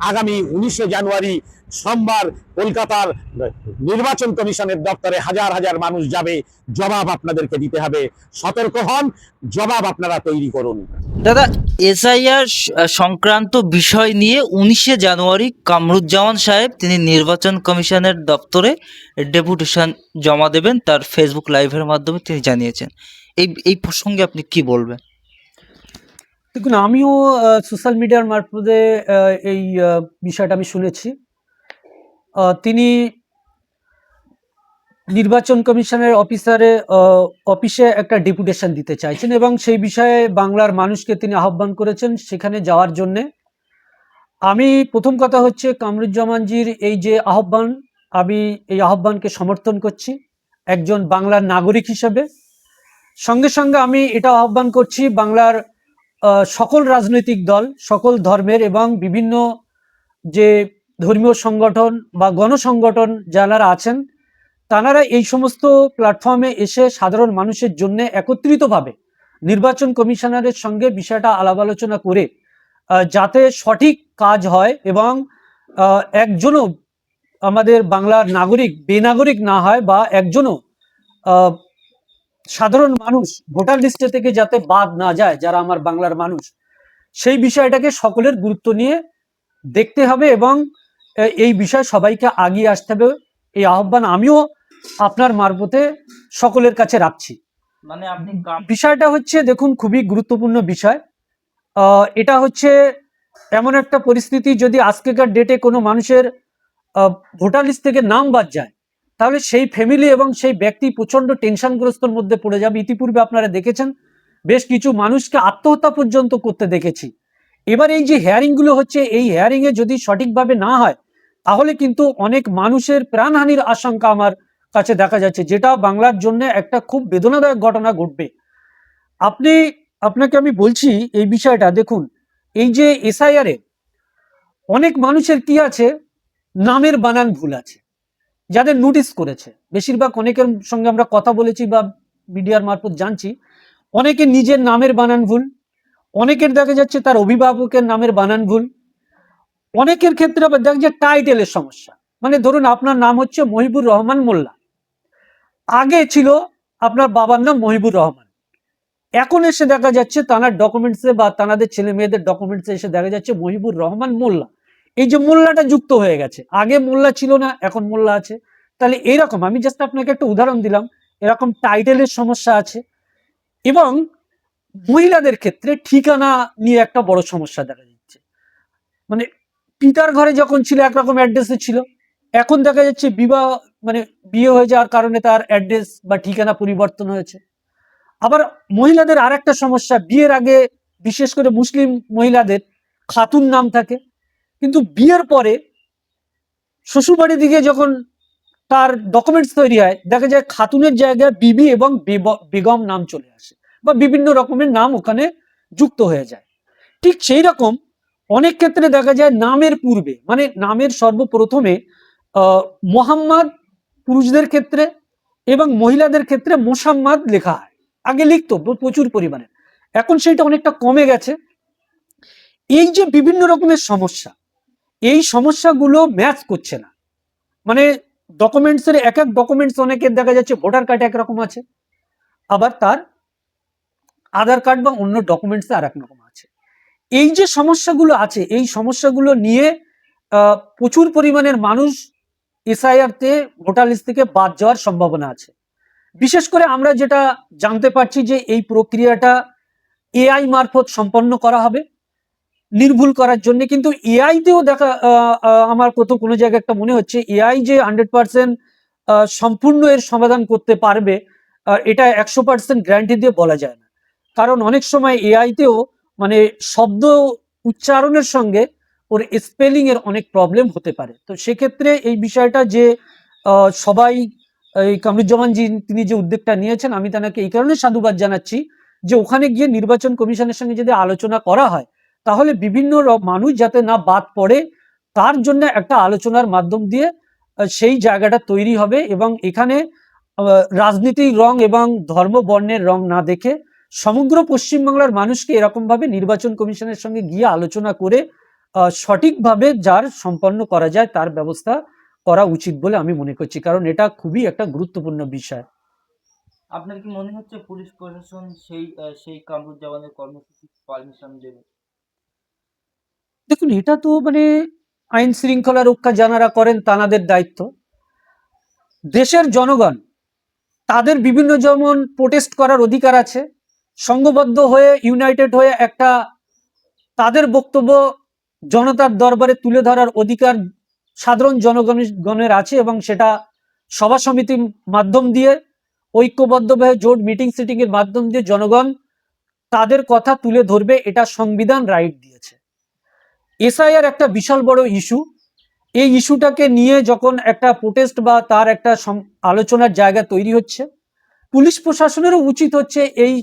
আগামী 19 জানুয়ারি সোমবার কলকাতার নির্বাচন কমিশনের দপ্তরে হাজার হাজার মানুষ যাবে, জবাব আপনাদেরকে দিতে হবে। সতর্ক হন, জবাব আপনারা তৈরি করুন। দাদা, এসআইআর সংক্রান্ত বিষয় নিয়ে 19শে জানুয়ারি কামরুজ্জামান সাহেব তিনি নির্বাচন কমিশনের দপ্তরে ডেপুটেশন জমা দেবেন, তার ফেসবুক লাইভের মাধ্যমে তিনি জানিয়েছেন। এই প্রসঙ্গে আপনি কি বলবেন? দেখুন, আমিও সোশ্যাল মিডিয়ার মারফতে এই বিষয়টা আমি শুনেছি। তিনি নির্বাচন কমিশনের অফিসে একটা ডেপুটেশন দিতে চাইছেন এবং সেই বিষয়ে বাংলার মানুষকে তিনি আহ্বান করেছেন সেখানে যাওয়ার জন্যে। আমি প্রথম কথা হচ্ছে কামরুজ্জামানজির এই যে আহ্বান, আমি এই আহ্বানকে সমর্থন করছি একজন বাংলার নাগরিক হিসেবে। সঙ্গে সঙ্গে আমি এটা আহ্বান করছি বাংলার সকল রাজনৈতিক দল, সকল ধর্মের এবং বিভিন্ন যে ধর্মীয় সংগঠন বা গণসংগঠন যারা আছেন, তারা এই সমস্ত প্ল্যাটফর্মে এসে সাধারণ মানুষের জন্য একত্রিতভাবে নির্বাচন কমিশনারের সঙ্গে বিষয়টা আলাপ আলোচনা করে যাতে সঠিক কাজ হয় এবং একজনও আমাদের বাংলার নাগরিক বেনাগরিক না হয় বা একজনও সাধারণ মানুষ ভোটার লিস্টে থেকে যাতে বাদ না যায়, যারা আমার বাংলার মানুষ, সেই বিষয়টাকে সকলের গুরুত্ব নিয়ে দেখতে হবে এবং এই বিষয়ে সবাইকে আগিয়ে আসতে হবে। এই আহ্বান আমিও আপনার মারফতে সকলের কাছে রাখছি। মানে আপনি বিষয়টা হচ্ছে, দেখুন, খুবই গুরুত্বপূর্ণ বিষয়। এটা হচ্ছে এমন একটা পরিস্থিতি, যদি আজকেকার ডেটে কোনো মানুষের ভোটার লিস্ট থেকে নাম বাদ যায়, তাহলে সেই ফ্যামিলি এবং সেই ব্যক্তি প্রচন্ড টেনশনগ্রস্তর মধ্যে পড়ে যাবে। ইতিপূর্বে আপনারা দেখেছেন বেশ কিছু মানুষকে আত্মহত্যা পর্যন্ত করতে দেখেছি। এবার এই যে হেয়ারিংগুলো হচ্ছে, এই হেয়ারিংয়ে যদি সঠিকভাবে না হয় তাহলে কিন্তু অনেক মানুষের প্রাণহানির আশঙ্কা আমার কাছে দেখা যাচ্ছে, যেটা বাংলার জন্য একটা খুব বেদনাদায়ক ঘটনা ঘটবে। আপনাকে আমি বলছি এই বিষয়টা, দেখুন, এই যে এসআইআর এ অনেক মানুষের কি আছে, নামের বানান ভুল আছে, যাদের নোটিশ করেছে। বেশিরভাগ অনেকের সঙ্গে আমরা কথা বলেছি বা মিডিয়ার মারফত জানছি, অনেকের নিজের নামের বানান ভুল, অনেকের দেখা যাচ্ছে তার অভিভাবকের নামের বানান ভুল, অনেকের ক্ষেত্রে আবার দেখা যায় টাইটেলের সমস্যা। মানে ধরুন আপনার নাম হচ্ছে মহিবুর রহমান মোল্লা, আগে ছিল আপনার বাবার নাম মহিবুর রহমান, এখন এসে দেখা যাচ্ছে তার ডকুমেন্টসে বা তাদের ছেলে মেয়েদের ডকুমেন্টসে এসে দেখা যাচ্ছে মহিবুর রহমান মোল্লা। এই যে মোল্লাটা যুক্ত হয়ে গেছে, আগে মোল্লা ছিল না, এখন মোল্লা আছে। তাহলে এইরকম, আমি জাস্ট আপনাকে একটা উদাহরণ দিলাম, এরকম টাইটেলের সমস্যা আছে। এবং মহিলাদের ক্ষেত্রে ঠিকানা নিয়ে একটা বড় সমস্যা দেখা যাচ্ছে। মানে পিতার ঘরে যখন ছিল একরকম অ্যাড্রেসে ছিল, এখন দেখা যাচ্ছে বিয়ে হয়ে যাওয়ার কারণে তার অ্যাড্রেস বা ঠিকানা পরিবর্তন হয়েছে। আবার মহিলাদের আর একটা সমস্যা, বিয়ের আগে বিশেষ করে মুসলিম মহিলাদের খাতুন নাম থাকে, কিন্তু বিয়ের পরে শ্বশুরবাড়ির দিকে যখন তার ডকুমেন্টস তৈরি হয়, দেখা যায় খাতুনের জায়গায় বিবি এবং বেগম নাম চলে আসে বা বিভিন্ন রকমের নাম ওখানে যুক্ত হয়ে যায়। ঠিক সেই রকম অনেক ক্ষেত্রে দেখা যায় নামের পূর্বে, মানে নামের সর্বপ্রথমে মোহাম্মদ পুরুষদের ক্ষেত্রে এবং মহিলাদের ক্ষেত্রে মোসাম্মদ লেখা হয়। আগে লিখতো প্রচুর পরিমাণে, এখন সেটা অনেকটা কমে গেছে। এই যে বিভিন্ন রকমের সমস্যা, এই সমস্যাগুলো ম্যাচ করছে না। মানে ডকুমেন্টসের এক এক ডকুমেন্টস, অনেকের দেখা যাচ্ছে ভোটার কার্ড একরকম আছে, আবার তার আধার কার্ড বা অন্য ডকুমেন্টসে আর এক রকম আছে। এই যে সমস্যাগুলো আছে, এই সমস্যাগুলো নিয়ে প্রচুর পরিমাণের মানুষ এসআইআর তে ভোটার লিস্ট থেকে বাদ যাওয়ার সম্ভাবনা আছে। বিশেষ করে আমরা যেটা জানতে পারছি যে এই প্রক্রিয়াটা এআই মারফত সম্পন্ন করা হবে নির্ভুল করার জন্য। কিন্তু এআই তেও দেখা আমার কোথাও কোনো জায়গায় একটা মনে হচ্ছে এআই যে 100% সম্পূর্ণ এর সমাধান করতে পারবে, এটা 100% গ্যারান্টি দিয়ে বলা যায় না। কারণ অনেক সময় এআই তেও মানে শব্দ উচ্চারণের সঙ্গে ওর স্পেলিং এর অনেক প্রবলেম হতে পারে। তো সেক্ষেত্রে এই বিষয়টা যে সবাই, এই কামরুজ্জামান জি তিনি যে উদ্যোগটা নিয়েছেন, আমি তাকে এই কারণে সাধুবাদ জানাচ্ছি যে ওখানে গিয়ে নির্বাচন কমিশনের সঙ্গে যদি আলোচনা করা হয় তাহলে বিভিন্ন মানুষ যাতে না বাদ পড়ে, তার জন্য একটা আলোচনার মাধ্যম দিয়ে সেই জায়গাটা তৈরি হবে। এবং এখানে রাজনীতির রং এবং ধর্ম বর্ণের রং না দেখে সমগ্র পশ্চিমবাংলার মানুষকে এরকম ভাবে নির্বাচন কমিশনের সঙ্গে গিয়ে আলোচনা করে সঠিকভাবে যার সম্পন্ন করা যায় তার ব্যবস্থা করা উচিত বলে আমি মনে করছি, কারণ এটা খুবই একটা গুরুত্বপূর্ণ বিষয়। আপনার কি মনে হচ্ছে পুলিশ প্রশাসন সেই কামরুজ্জামানের কর্মসূচি পারমিশন দেবে? দেখুন, এটা তো মানে আইন শৃঙ্খলা রক্ষা যারা করেন তাদের দায়িত্ব। দেশের জনগণ তাদের বিভিন্ন যেমন প্রোটেস্ট করার অধিকার আছে, সংঘবদ্ধ হয়ে ইউনাইটেড হয়ে একটা তাদের বক্তব্য জনতার দরবারে তুলে ধরার অধিকার সাধারণ জনগণের আছে, এবং সেটা সভা সমিতির মাধ্যম দিয়ে ঐক্যবদ্ধভাবে জোট মিটিং সিটিং এর মাধ্যম দিয়ে জনগণ তাদের কথা তুলে ধরবে, এটা সংবিধান রাইট দিয়েছে। এসআইআর একটা বিশাল বড় ইস্যু। এই ইস্যুটাকে নিয়ে যখন একটা প্রোটেস্ট বা তার একটা আলোচনার জায়গা তৈরি হচ্ছে, পুলিশ প্রশাসনেরও উচিত হচ্ছে এই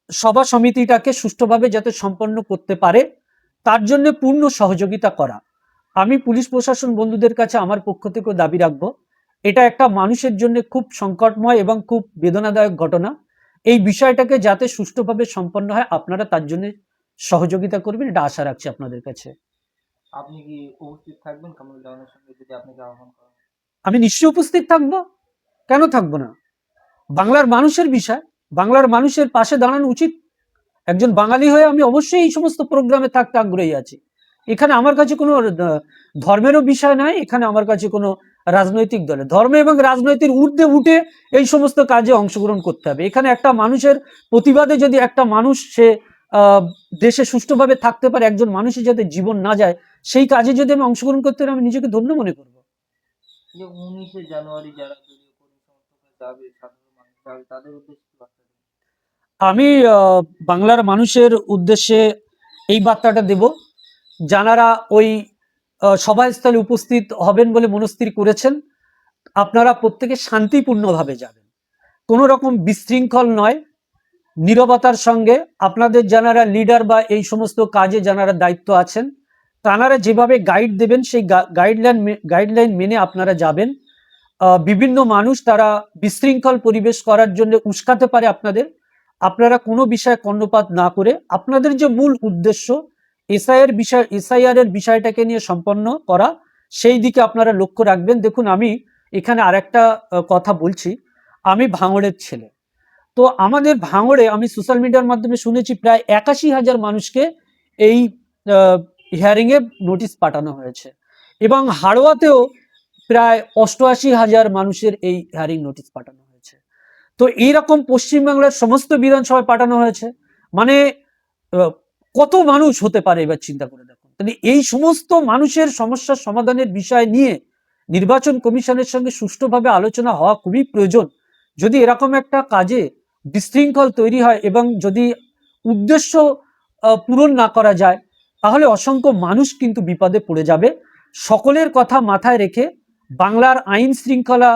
সভা সমিতিটাকে সুষ্ঠুভাবে যাতে সম্পন্ন করতে পারে তার জন্য পূর্ণ সহযোগিতা করা। আমি পুলিশ প্রশাসন বন্ধুদের কাছে আমার পক্ষ থেকে দাবি রাখবো, এটা একটা মানুষের জন্য খুব সংকটময় এবং খুব বেদনাদায়ক ঘটনা। এই বিষয়টাকে যাতে সুষ্ঠুভাবে সম্পন্ন হয় আপনারা তার জন্য সহযোগিতা করবেন, এটা আশা রাখছি আপনাদের কাছে। আপনি কি উপস্থিত থাকবেন কামরুজ্জামানের সঙ্গে যদি আপনাকে আহ্বান করা হয়? আমি নিশ্চয়ই উপস্থিত থাকবো, কেন থাকবো না? বাংলার মানুষের বিষয়, বাংলার মানুষের পাশে দাঁড়ানো উচিত। একজন বাঙালি হয়ে আমি অবশ্যই এই সমস্ত প্রোগ্রামে থাকতে আগ্রহী আছি। এখানে আমার কাছে কোনো ধর্মেরও বিষয় নাই, এখানে আমার কাছে কোনো রাজনৈতিক দলে ধর্ম এবং রাজনৈতিক ঊর্ধ্বে উঠে এই সমস্ত কাজে অংশগ্রহণ করতে হবে। এখানে একটা মানুষের প্রতিবাদে যদি একটা মানুষ সে দেশে সুষ্ঠুভাবে থাকতে পারে, একজন মানুষের যাতে জীবন না যায়, সেই কাজে যদি আমি অংশগ্রহণ করতে পারি আমি নিজেকে ধন্য মনে করব। যে 19শে জানুয়ারি যারা দলীয় কর্মী সমর্থকরা যাবে, সাধারণ মানুষ যাবে, তাদের উদ্দেশ্যে কি বার্তা দেবেন? আমি বাংলার মানুষের উদ্দেশ্যে এই বার্তাটা দেব, যারা ওই সভাস্থলে উপস্থিত হবেন বলে মনস্থির করেছেন, আপনারা প্রত্যেকে শান্তিপূর্ণভাবে যাবেন, কোনো রকম বিশৃঙ্খল নয়, নীরবতার সঙ্গে। আপনাদের যারা লিডার বা এই সমস্ত কাজে যারা দায়িত্ব আছেন তারা যেভাবে গাইড দেবেন সেই গাইডলাইন মেনে আপনারা যাবেন। বিভিন্ন মানুষ তারা বিশৃঙ্খল পরিবেশ করার জন্য উস্কাতে পারে আপনাদের, আপনারা কোনো বিষয়ে কর্ণপাত না করে আপনাদের যে মূল উদ্দেশ্য এসআইআর এর বিষয়টাকে নিয়ে সম্পন্ন করা, সেই দিকে আপনারা লক্ষ্য রাখবেন। দেখুন, আমি এখানে আরেকটা কথা বলছি, আমি ভাঙড়ের ছেলে। তো আমাদের ভাঙড়ে আমি সোশ্যাল মিডিয়ার মাধ্যমে শুনেছি প্রায় 81,000 মানুষকে এই হিয়ারিং এ নোটিশ পাঠানো হয়েছে, এবং হাড়োয়াতেও প্রায় 88,000 মানুষের এই হিয়ারিং নোটিশ পাঠানো হয়েছে। তো এইরকম পশ্চিমবাংলার সমস্ত বিধানসভায় পাঠানো হয়েছে, মানে কত মানুষ হতে পারে এবার চিন্তা করে দেখুন। তাহলে এই সমস্ত মানুষের সমস্যার সমাধানের বিষয় নিয়ে নির্বাচন কমিশনের সঙ্গে সুষ্ঠুভাবে আলোচনা হওয়া খুবই প্রয়োজন। যদি এরকম একটা কাজে বিশৃঙ্খল তৈরি হয় এবং যদি উদ্দেশ্য পূরণ না করা যায়, তাহলে অসংখ্য মানুষ কিন্তু বিপদে পড়ে যাবে। সকলের কথা মাথায় রেখে বাংলার আইন শৃঙ্খলা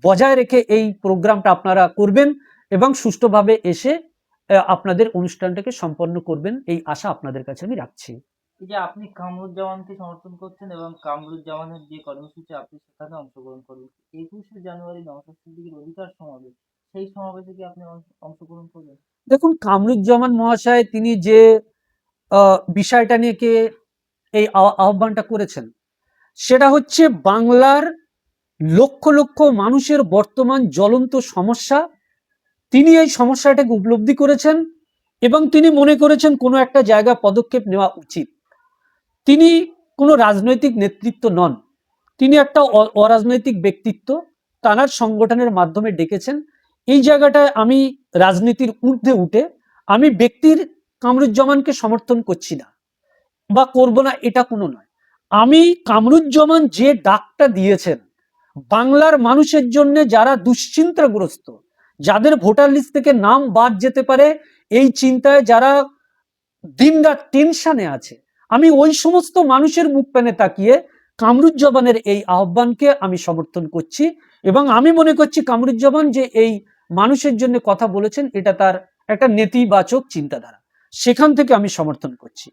বজায় রেখে এই প্রোগ্রামটা আপনারা করবেন এবং সুষ্ঠুভাবে এসে আপনাদের অনুষ্ঠানটাকে সম্পন্ন করবেন, এই আশা আপনাদের কাছে আমি রাখছি। এই যে আপনি কামরুজ্জামানকে সমর্থন করছেন এবং কামরুজ্জামানের যে কর্মসূচি আপনি সেখানে অংশগ্রহণ করবেন, 21শে জানুয়ারি নওশাদ সিদ্দিকীর অধিকার সমাবেশ, সেই সমাবেশে কি আপনি অংশগ্রহণ করবেন? দেখুন, কামরুজ্জামান মহাশয় তিনি যে বিষয়টা নিয়ে এই আহ্বানটা করেছেন, সেটা হচ্ছে বাংলার লক্ষ লক্ষ মানুষের বর্তমান জ্বলন্ত সমস্যা। তিনি এই সমস্যাটাকে উপলব্ধি করেছেন এবং তিনি মনে করেছেন কোনো একটা জায়গায় পদক্ষেপ নেওয়া উচিত। তিনি কোনো রাজনৈতিক নেতৃত্ব নন, তিনি একটা অরাজনৈতিক ব্যক্তিত্ব, তাঁর সংগঠনের মাধ্যমে ডেকেছেন। এই জায়গাটায় আমি রাজনীতির ঊর্ধ্বে উঠে আমি ব্যক্তির কামরুজ্জামানকে সমর্থন করছি না বা করব না, এটা কোনো নয়। আমি কামরুজ্জামান যে ডাকটা দিয়েছেন বাংলার মানুষের জন্য, যারা দুশ্চিন্তাগ্রস্ত, যাদের ভোটার লিস্ট থেকে নাম বাদ যেতে পারে, এই চিন্তায় যারা দিনরাত টেনশনে আছে, আমি ওই সমস্ত মানুষের মুখ প্যানে তাকিয়ে কামরুজ্জামানের এই আহ্বানকে আমি সমর্থন করছি, এবং আমি মনে করছি কামরুজ্জামান যে এই মানুষের জন্য কথা বলেছেন এটা তার একটা নেতিবাচক চিন্তাধারা, সেখান থেকে আমি সমর্থন করছি।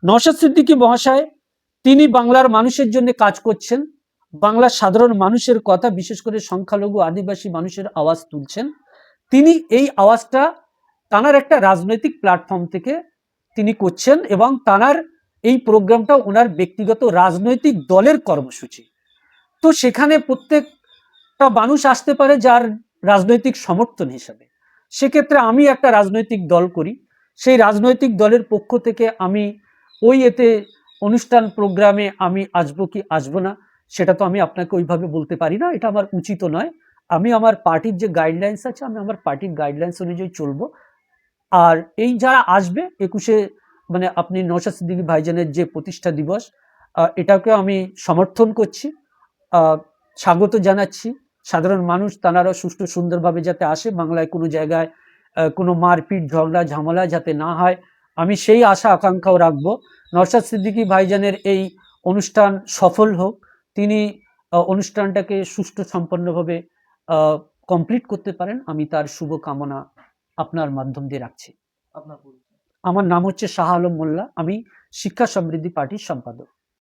নওশাদ সিদ্দিকী মহাশয় তিনি বাংলার মানুষের জন্য কাজ করছেন, বাংলার সাধারণ মানুষের কথা, বিশেষ করে সংখ্যালঘু আদিবাসী মানুষের আওয়াজ তুলছেন। তিনি এই আওয়াজটা তাঁর একটা রাজনৈতিক প্ল্যাটফর্ম থেকে তিনি করছেন এবং তাঁর এই প্রোগ্রামটা ওনার ব্যক্তিগত রাজনৈতিক দলের কর্মসূচি। তো সেখানে প্রত্যেকটা মানুষ আসতে পারে যার রাজনৈতিক সমর্থন হিসাবে। সেক্ষেত্রে আমি একটা রাজনৈতিক দল করি, সেই রাজনৈতিক দলের পক্ষ থেকে আমি ওই এতে অনুষ্ঠান প্রোগ্রামে আমি আসবো কি আসবো না সেটা তো আমি আপনাকে ওইভাবে বলতে পারি না, এটা আমার উচিত নয়। আমি আমার পার্টির যে গাইডলাইন্স আছে আমি আমার পার্টির গাইডলাইন্স অনুযায়ী চলবো। আর এই যারা আসবে 21-এ মানে আপনি নওশাদ সিদ্দিকী ভাইজানের যে প্রতিষ্ঠা দিবস, এটাকে আমি সমর্থন করছি, স্বাগত জানাচ্ছি। সাধারণ মানুষ তারা সুষ্ঠু সুন্দরভাবে যাতে আসে, বাংলায় কোনো জায়গায় কোনো মারপিট ঝগড়া ঝামেলা যাতে না হয়, আমি সেই আশা আকাঙ্ক্ষাও রাখবো। নওশাদ সিদ্দিকী ভাইজানের এই অনুষ্ঠান সফল হোক, তিনি অনুষ্ঠানটাকে সুষ্ঠু সম্পন্নভাবে কমপ্লিট করতে পারেন, আমি তার শুভ কামনা আপনার মাধ্যম দিয়ে রাখছি। আমার নাম হচ্ছে শাহ আলম মোল্লা, আমি শিক্ষা সমৃদ্ধি পার্টির সম্পাদক।